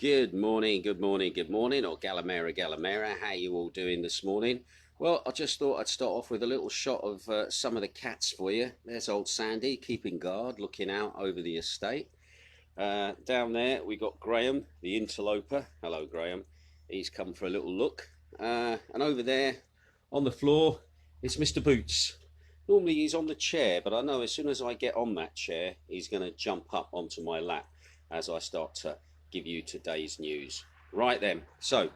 Good morning, good morning, good morning, or Galamera, Galamera. How you all doing this morning? Well, I just thought I'd start off with a little shot of some of the cats for you. There's old Sandy keeping guard, looking out over the estate. Down there we got Graham, the interloper. Hello, Graham. He's come for a little look. And over there on the floor is Mr. Boots. Normally he's on the chair, but I know as soon as I get on that chair, he's going to jump up onto my lap as I start to give you today's news. Right then, so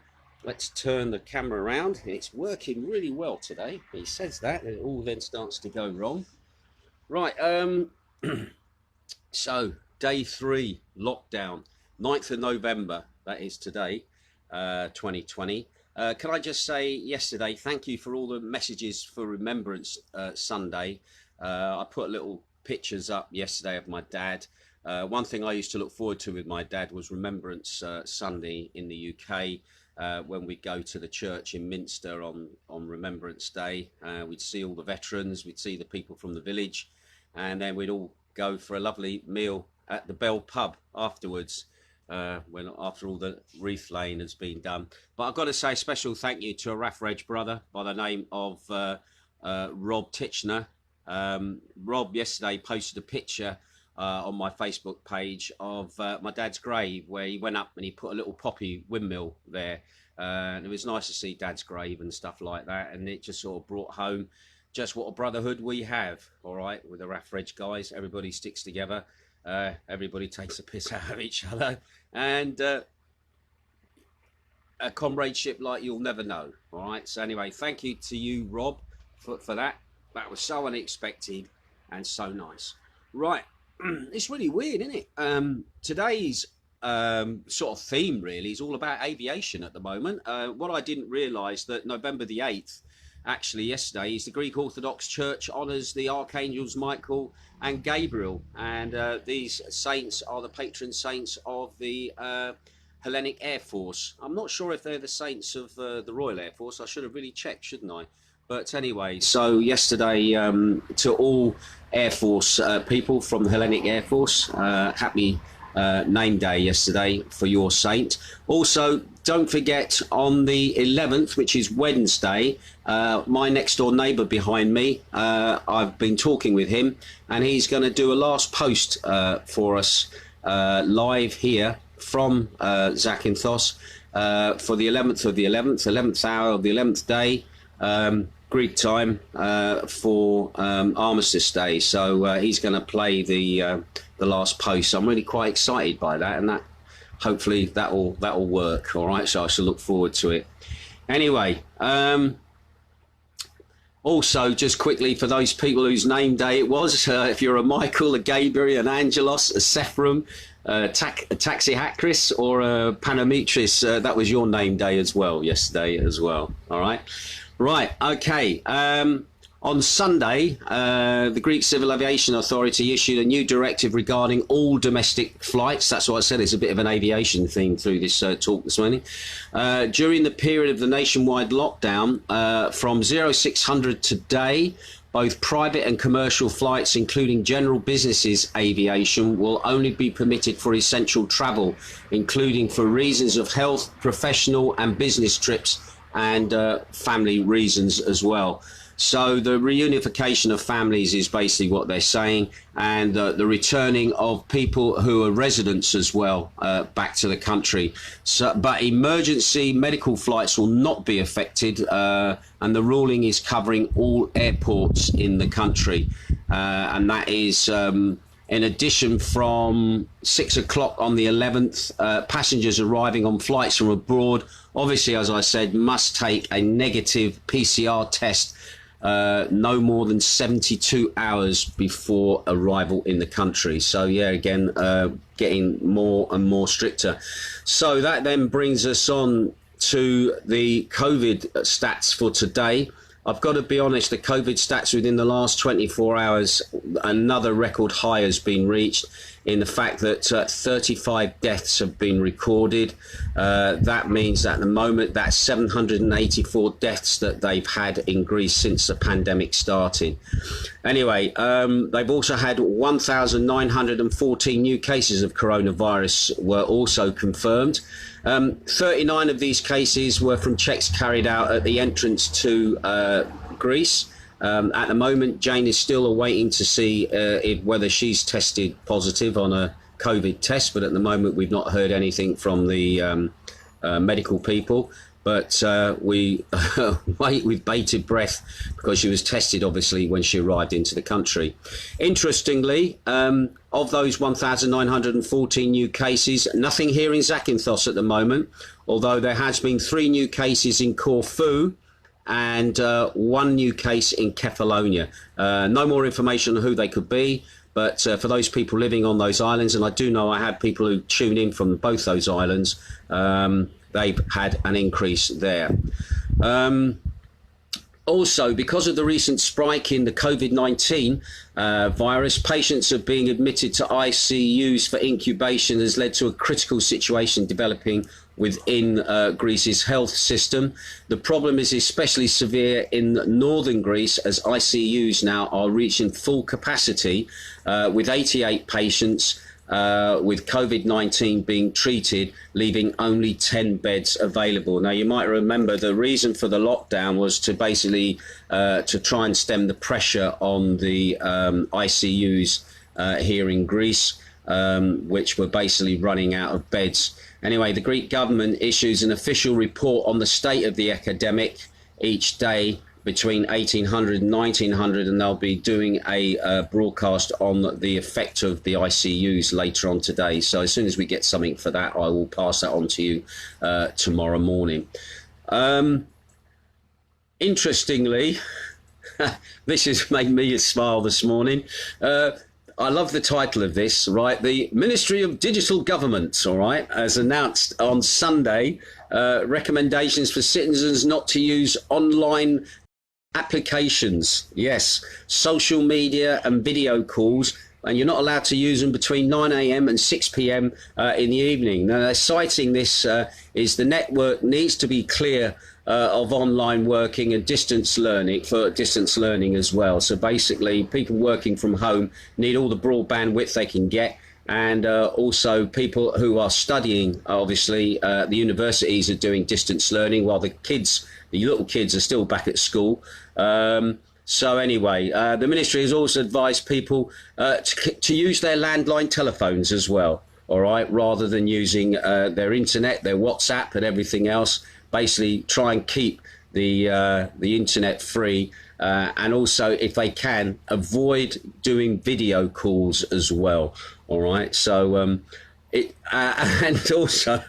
let's turn the camera around. It's working really well today. He says that, it all then starts to go wrong. Right, so day 3 lockdown, 9th of November, that is today, 2020. Can I just say yesterday, thank you for all the messages for Remembrance Sunday. I put little pictures up yesterday of my dad. One thing I used to look forward to with my dad was Remembrance Sunday in the UK, when we go to the church in Minster on Remembrance Day. We'd see all the veterans, we'd see the people from the village, and then we'd all go for a lovely meal at the Bell pub afterwards, after all the wreath laying has been done. But I've got to say a special thank you to a Raff Reg brother by the name of Rob Titchener. Rob yesterday posted a picture on my Facebook page of my dad's grave, where he went up and he put a little poppy windmill there, and it was nice to see dad's grave and stuff like that, and it just sort of brought home just what a brotherhood we have, all right, with the Raff Reg guys. Everybody sticks together, everybody takes a piss out of each other, and a comradeship like you'll never know, all right. So anyway, thank you to you, Rob, for that. That was so unexpected and so nice. Right. It's really weird, isn't it? Today's sort of theme really is all about aviation at the moment. What I didn't realise that November the 8th, actually yesterday, is the Greek Orthodox Church honours the Archangels Michael and Gabriel, and these saints are the patron saints of the Hellenic Air Force. I'm not sure if they're the saints of the Royal Air Force. I should have really checked, shouldn't I? But anyway, so yesterday to all Air Force people from the Hellenic Air Force, happy name day yesterday for your saint. Also, don't forget on the 11th, which is Wednesday, my next door neighbour behind me, I've been talking with him, and he's going to do a last post for us live here from Zakynthos for the 11th of the 11th hour of the 11th day. Greek time for Armistice Day, so he's going to play the last post. I'm really quite excited by that, and that hopefully that will work. All right, so I shall look forward to it. Anyway, also just quickly for those people whose name day it was, if you're a Michael, a Gabriel, an Angelos, a Sephram, a Taxihakris, or a Panametris, that was your name day as well yesterday as well. All right. Right, okay. On Sunday, the Greek Civil Aviation Authority issued a new directive regarding all domestic flights. That's what I said, it's a bit of an aviation theme through this talk this morning. During the period of the nationwide lockdown, from 0600 today, both private and commercial flights, including general businesses aviation, will only be permitted for essential travel, including for reasons of health, professional and business trips, and family reasons as well. So the reunification of families is basically what they're saying, and the returning of people who are residents as well back to the country. So, but emergency medical flights will not be affected, and the ruling is covering all airports in the country, and that is in addition, from 6 o'clock on the 11th, passengers arriving on flights from abroad, obviously, as I said, must take a negative PCR test no more than 72 hours before arrival in the country. So, yeah, again, getting more and more stricter. So that then brings us on to the COVID stats for today. I've got to be honest, the COVID stats within the last 24 hours, another record high has been reached. in the fact that 35 deaths have been recorded. That means that at the moment that's 784 deaths that they've had in Greece since the pandemic started. Anyway, they've also had 1,914 new cases of coronavirus were also confirmed. 39 of these cases were from checks carried out at the entrance to Greece. At the moment, Jane is still awaiting to see whether she's tested positive on a COVID test, but at the moment we've not heard anything from the medical people. But we wait with bated breath because she was tested, obviously, when she arrived into the country. Interestingly, of those 1,914 new cases, nothing here in Zakynthos at the moment, although there has been 3 new cases in Corfu and 1 new case in Kefalonia. No more information on who they could be, but for those people living on those islands, and I do know I have people who tune in from both those islands, they've had an increase there. Also, because of the recent spike in the COVID-19 virus, patients are being admitted to ICUs for incubation has led to a critical situation developing within Greece's health system. The problem is especially severe in northern Greece, as ICUs now are reaching full capacity with 88 patients with COVID-19 being treated, leaving only 10 beds available. Now, you might remember the reason for the lockdown was to basically to try and stem the pressure on the ICUs here in Greece, which were basically running out of beds. Anyway, the Greek government issues an official report on the state of the epidemic each day between 1800 and 1900, and they'll be doing a broadcast on the effect of the ICUs later on today. So as soon as we get something for that, I will pass that on to you tomorrow morning. Interestingly, this has made me smile this morning. I love the title of this, right? The Ministry of Digital Government, all right, has announced on Sunday recommendations for citizens not to use online applications. Yes, social media and video calls, and you're not allowed to use them between 9 a.m. and 6 p.m. In the evening. Now, they're citing this is the network needs to be clear of online working and distance learning, for distance learning as well. So basically, people working from home need all the broadband width they can get, and also people who are studying, obviously, the universities are doing distance learning while the little kids are still back at school. So anyway, the ministry has also advised people to use their landline telephones as well, all right, rather than using their internet, their WhatsApp and everything else. Basically try and keep the internet free, and also, if they can, avoid doing video calls as well. All right, so and also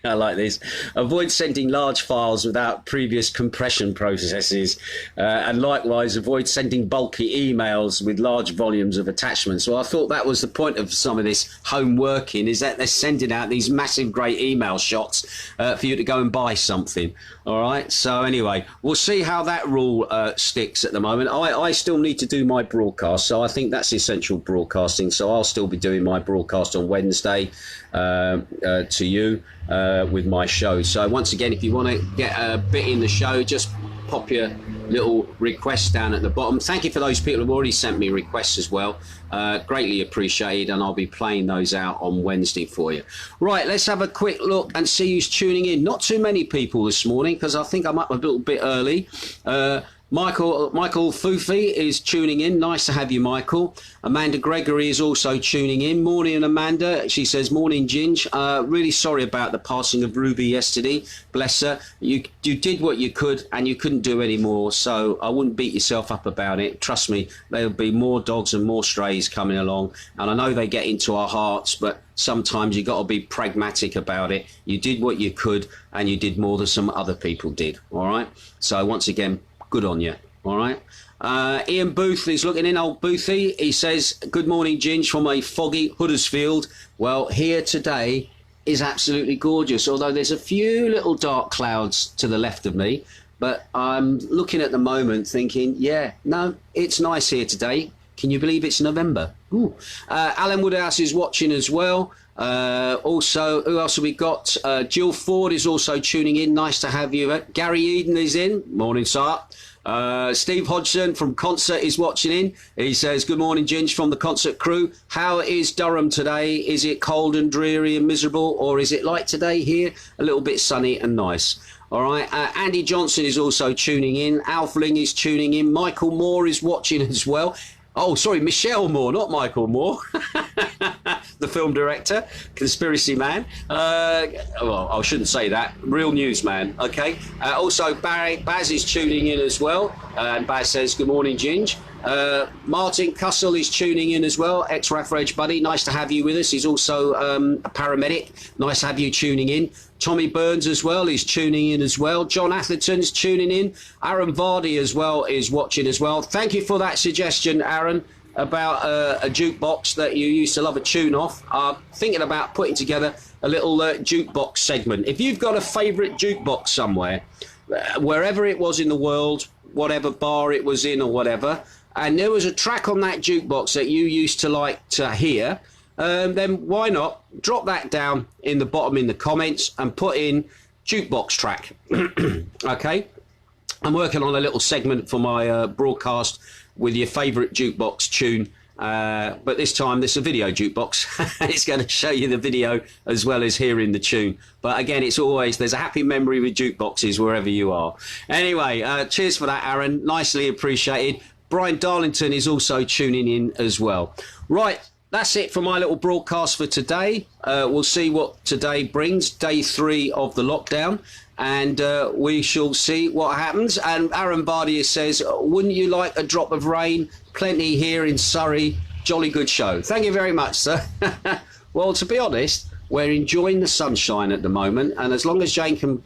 I like this. Avoid sending large files without previous compression processes, and likewise avoid sending bulky emails with large volumes of attachments. Well, I thought that was the point of some of this home working, is that they're sending out these massive great email shots for you to go and buy something. All right, so anyway, we'll see how that rule sticks at the moment. I still need to do my broadcast, so I think that's essential broadcasting, so I'll still be doing my broadcast on Wednesday to you with my show. So once again, if you want to get a bit in the show, just pop your little request down at the bottom. Thank you for those people who've already sent me requests as well. Greatly appreciated, and I'll be playing those out on Wednesday for you. Right, let's have a quick look and see who's tuning in. Not too many people this morning because I think I'm up a little bit early. Michael Fufi is tuning in. Nice to have you, Michael. Amanda Gregory is also tuning in. Morning, Amanda. She says, morning, Ginge. Really sorry about the passing of Ruby yesterday. Bless her. You did what you could and you couldn't do any more, so I wouldn't beat yourself up about it. Trust me, there'll be more dogs and more strays coming along, and I know they get into our hearts, but sometimes you got to be pragmatic about it. You did what you could, and you did more than some other people did. All right. So once again, good on you. All right. Ian Booth is looking in. Old Boothie. He says, good morning, Ginge, from a foggy Huddersfield. Well, here today is absolutely gorgeous, although there's a few little dark clouds to the left of me. But I'm looking at the moment thinking, yeah, no, it's nice here today. Can you believe it's November? Ooh. Alan Woodhouse is watching as well. Also, who else have we got? Jill Ford is also tuning in. Nice to have you. Gary Eden is in. Morning, sir. Steve Hodgson from Concert is watching in. He says, good morning, Ginge, from the Concert crew. How is Durham today? Is it cold and dreary and miserable, or is it like today here? A little bit sunny and nice. All right. Andy Johnson is also tuning in. Alf Ling is tuning in. Michael Moore is watching as well. Oh, sorry, Michelle Moore, not Michael Moore. The film director, conspiracy man. Well, I shouldn't say that. Real news man, okay? Also, Baz is tuning in as well. And Baz says, good morning, Ginge. Martin Cussell is tuning in as well. Ex-RAF Reg buddy. Nice to have you with us. He's also a paramedic. Nice to have you tuning in. Tommy Burns as well is tuning in as well. John Atherton's tuning in. Aaron Vardy as well is watching as well. Thank you for that suggestion, Aaron, about a jukebox that you used to love a tune off. I'm thinking about putting together a little jukebox segment. If you've got a favourite jukebox somewhere, wherever it was in the world, whatever bar it was in or whatever, and there was a track on that jukebox that you used to like to hear, then why not drop that down in the bottom in the comments and put in jukebox track. Okay, I'm working on a little segment for my broadcast with your favourite jukebox tune, but this time this is a video jukebox. It's going to show you the video as well as hearing the tune. But again, it's always, there's a happy memory with jukeboxes wherever you are. Anyway, cheers for that, Aaron. Nicely appreciated. Brian Darlington is also tuning in as well. Right. That's it for my little broadcast for today. We'll see what today brings, day 3 of the lockdown, and we shall see what happens. And Aaron Bardia says, wouldn't you like a drop of rain? Plenty here in Surrey. Jolly good show. Thank you very much, sir. Well, to be honest, we're enjoying the sunshine at the moment, and as long as Jane can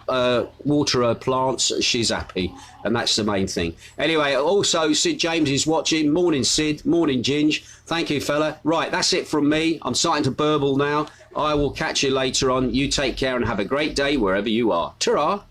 water her plants, she's happy, and that's the main thing. Anyway, also, Sid James is watching. Morning, Sid. Morning, Ginge. Thank you, fella. Right, that's it from me. I'm starting to burble now. I will catch you later on. You take care and have a great day wherever you are. Ta-ra.